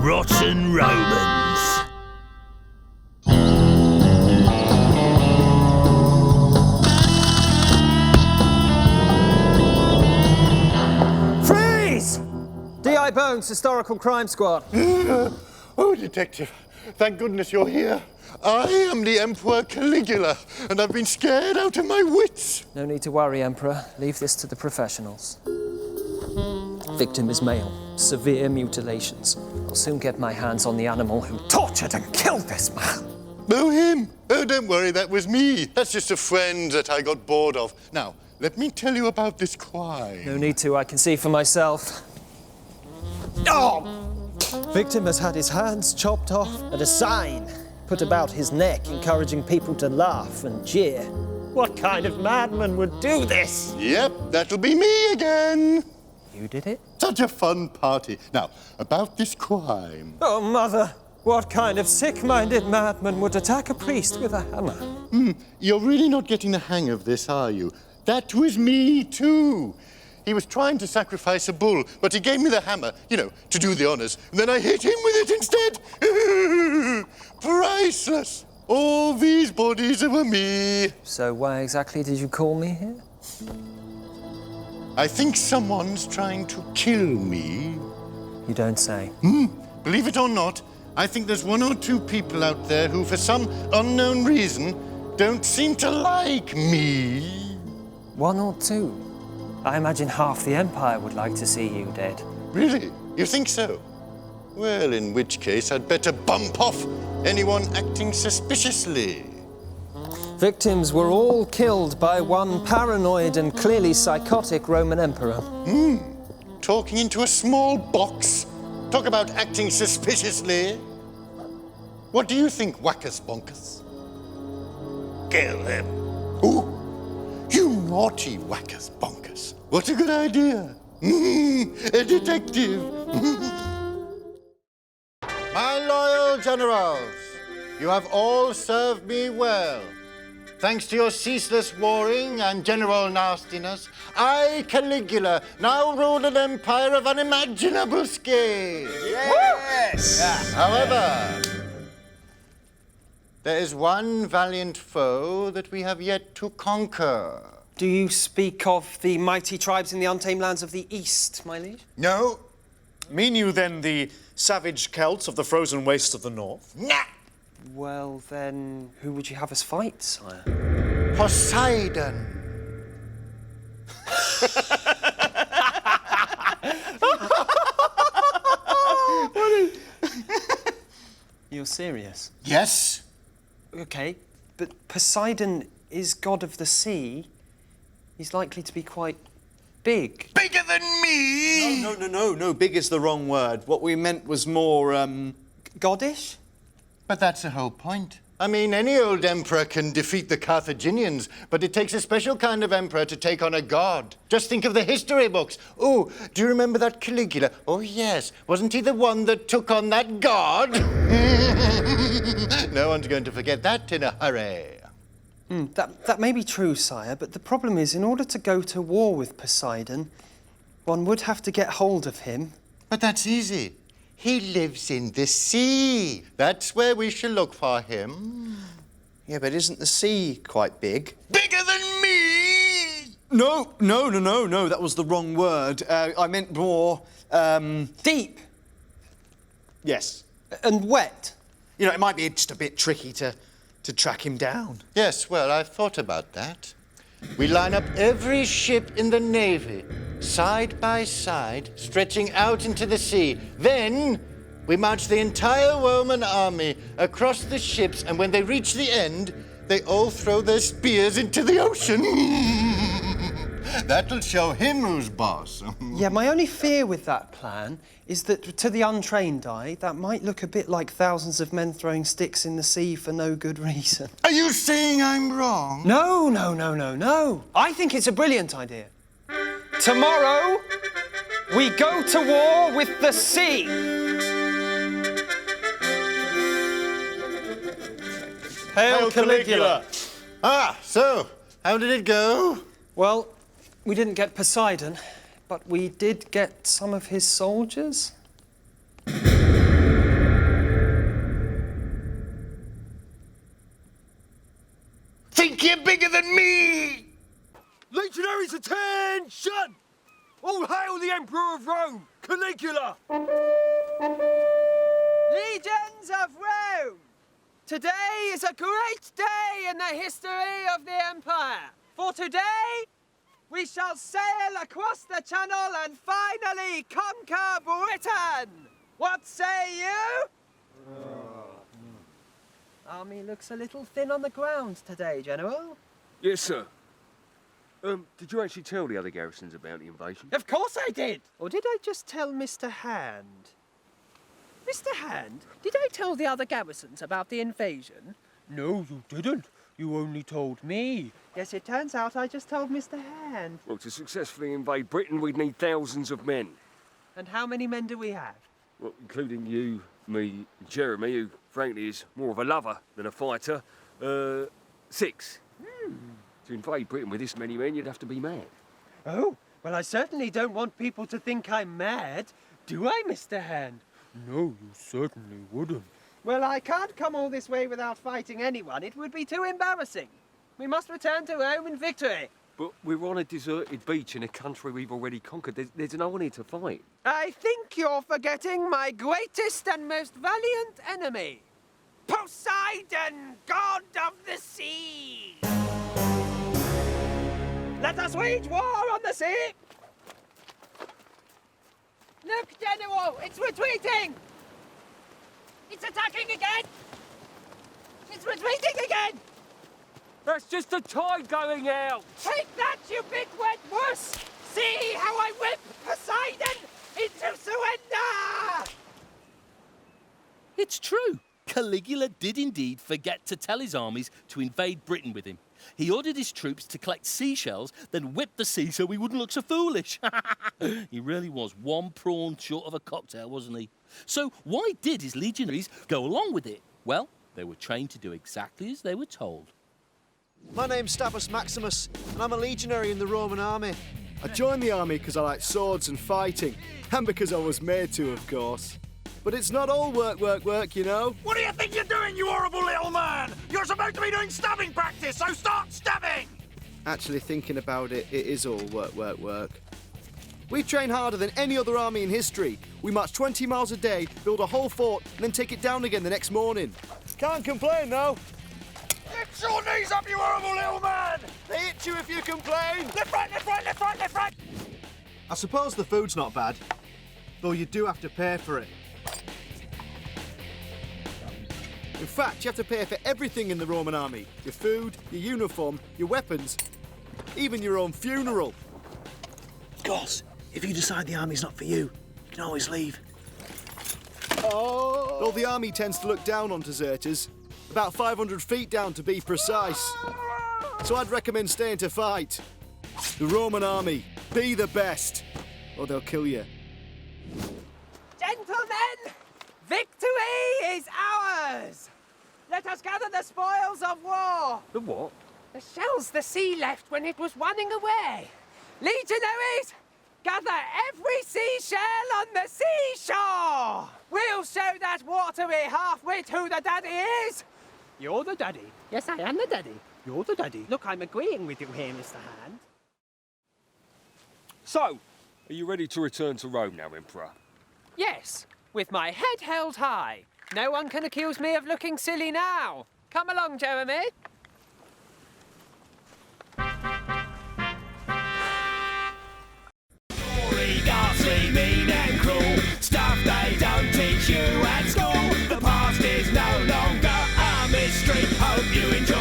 rotten Romans. Freeze! D.I. Bones, Historical Crime Squad. Oh, Detective, thank goodness you're here. I am the Emperor Caligula, and I've been scared out of my wits. No need to worry, Emperor. Leave this to the professionals. Victim is male. Severe mutilations. I'll soon get my hands on the animal who tortured and killed this man. Oh, him? Oh, don't worry, that was me. That's just a friend that I got bored of. Now, let me tell you about this crime. No need to, I can see for myself. Oh! Victim has had his hands chopped off and a sign put about his neck encouraging people to laugh and jeer. What kind of madman would do this? Yep, that'll be me again. You did it? Such a fun party. Now, about this crime. Oh, Mother! What kind of sick-minded madman would attack a priest with a hammer? You're really not getting the hang of this, are you? That was me, too. He was trying to sacrifice a bull, but he gave me the hammer, to do the honors. And then I hit him with it instead. Priceless. All these bodies are for me. So why exactly did you call me here? I think someone's trying to kill me. You don't say. Believe it or not, I think there's one or two people out there who, for some unknown reason, don't seem to like me. One or two? I imagine half the Empire would like to see you dead. Really? You think so? Well, in which case, I'd better bump off anyone acting suspiciously. Victims were all killed by one paranoid and clearly psychotic Roman emperor. Talking into a small box. Talk about acting suspiciously. What do you think, Wackus Bonkus? Kill him. Ooh, you naughty Wackus Bonkus. What a good idea. A detective. My loyal generals, you have all served me well. Thanks to your ceaseless warring and general nastiness, I, Caligula, now rule an empire of unimaginable scale. Yes! However, there is one valiant foe that we have yet to conquer. Do you speak of the mighty tribes in the untamed lands of the East, my liege? No. Mean you then the savage Celts of the frozen wastes of the north? Nah. Well, then, who would you have us fight, sire? Poseidon. You're serious? Yes. Okay, but Poseidon is god of the sea. He's likely to be quite big. Bigger than me. No, big is the wrong word. What we meant was more, Goddish? But that's the whole point. I mean, any old emperor can defeat the Carthaginians, but it takes a special kind of emperor to take on a god. Just think of the history books. Oh, do you remember that Caligula? Oh, yes. Wasn't he the one that took on that god? No one's going to forget that in a hurry. That may be true, sire, but the problem is, in order to go to war with Poseidon, one would have to get hold of him. But that's easy. He lives in the sea. That's where we shall look for him. Yeah, but isn't the sea quite big? Bigger than me! No, that was the wrong word. I meant more, Deep yes. and wet. It might be just a bit tricky to track him down. Yes, well, I've thought about that. We line up every ship in the Navy, side by side, stretching out into the sea. Then we march the entire Roman army across the ships, and when they reach the end, they all throw their spears into the ocean. That'll show him who's boss. Yeah, my only fear with that plan is that, to the untrained eye, that might look a bit like thousands of men throwing sticks in the sea for no good reason. Are you saying I'm wrong? No. I think it's a brilliant idea. Tomorrow, we go to war with the sea. Hail Caligula. So, how did it go? Well, we didn't get Poseidon, but we did get some of his soldiers. Boys, attention! All hail the Emperor of Rome, Caligula! Legions of Rome! Today is a great day in the history of the Empire. For today, we shall sail across the Channel and finally conquer Britain. What say you? Army looks a little thin on the ground today, General. Yes, sir. Did you actually tell the other garrisons about the invasion? Of course I did! Or did I just tell Mr. Hand? Mr. Hand, did I tell the other garrisons about the invasion? No, you didn't. You only told me. Yes, it turns out I just told Mr. Hand. Well, to successfully invade Britain, we'd need thousands of men. And how many men do we have? Well, including you, me, and Jeremy, who frankly is more of a lover than a fighter. 6. To invade Britain with this many men, you'd have to be mad. Oh, well, I certainly don't want people to think I'm mad. Do I, Mr. Hand? No, you certainly wouldn't. Well, I can't come all this way without fighting anyone. It would be too embarrassing. We must return to Rome in victory. But we're on a deserted beach in a country we've already conquered. There's no one here to fight. I think you're forgetting my greatest and most valiant enemy. Poseidon, god of the sea! Let us wage war on the sea! Look, General, it's retreating! It's attacking again! It's retreating again! That's just the tide going out! Take that, you big wet wuss! See how I whip Poseidon into surrender! It's true. Caligula did indeed forget to tell his armies to invade Britain with him. He ordered his troops to collect seashells, then whip the sea so he wouldn't look so foolish. He really was one prawn short of a cocktail, wasn't he? So why did his legionaries go along with it? Well, they were trained to do exactly as they were told. My name's Stavus Maximus, and I'm a legionary in the Roman army. I joined the army because I like swords and fighting, and because I was made to, of course. But it's not all work, you know. What do you think you're doing, you horrible little man? You're supposed to be doing stabbing practice, so start stabbing! Actually, thinking about it, it is all work. We train harder than any other army in history. We march 20 miles a day, build a whole fort, and then take it down again the next morning. Can't complain, though. Get your knees up, you horrible little man! They hit you if you complain. Left, right, left, right, left, right, left, right! I suppose the food's not bad, though you do have to pay for it. In fact, you have to pay for everything in the Roman army. Your food, your uniform, your weapons, even your own funeral. Goss, if you decide the army's not for you, you can always leave. Oh. Though the army tends to look down on deserters, about 500 feet down to be precise. So I'd recommend staying to fight. The Roman army, be the best, or they'll kill you. Gentlemen, victory is ours! Let us gather the spoils of war. The what? The shells the sea left when it was running away. Legionaries, gather every seashell on the seashore! We'll show that watery half-wit who the daddy is! You're the daddy. Yes, I am the daddy. You're the daddy. Look, I'm agreeing with you here, Mr. Hand. So, are you ready to return to Rome now, Emperor? Yes, with my head held high. No one can accuse me of looking silly now. Come along, Jeremy. Ghastly, mean and cruel stuff they don't teach you at school. The past is no longer a mystery. Hope you enjoy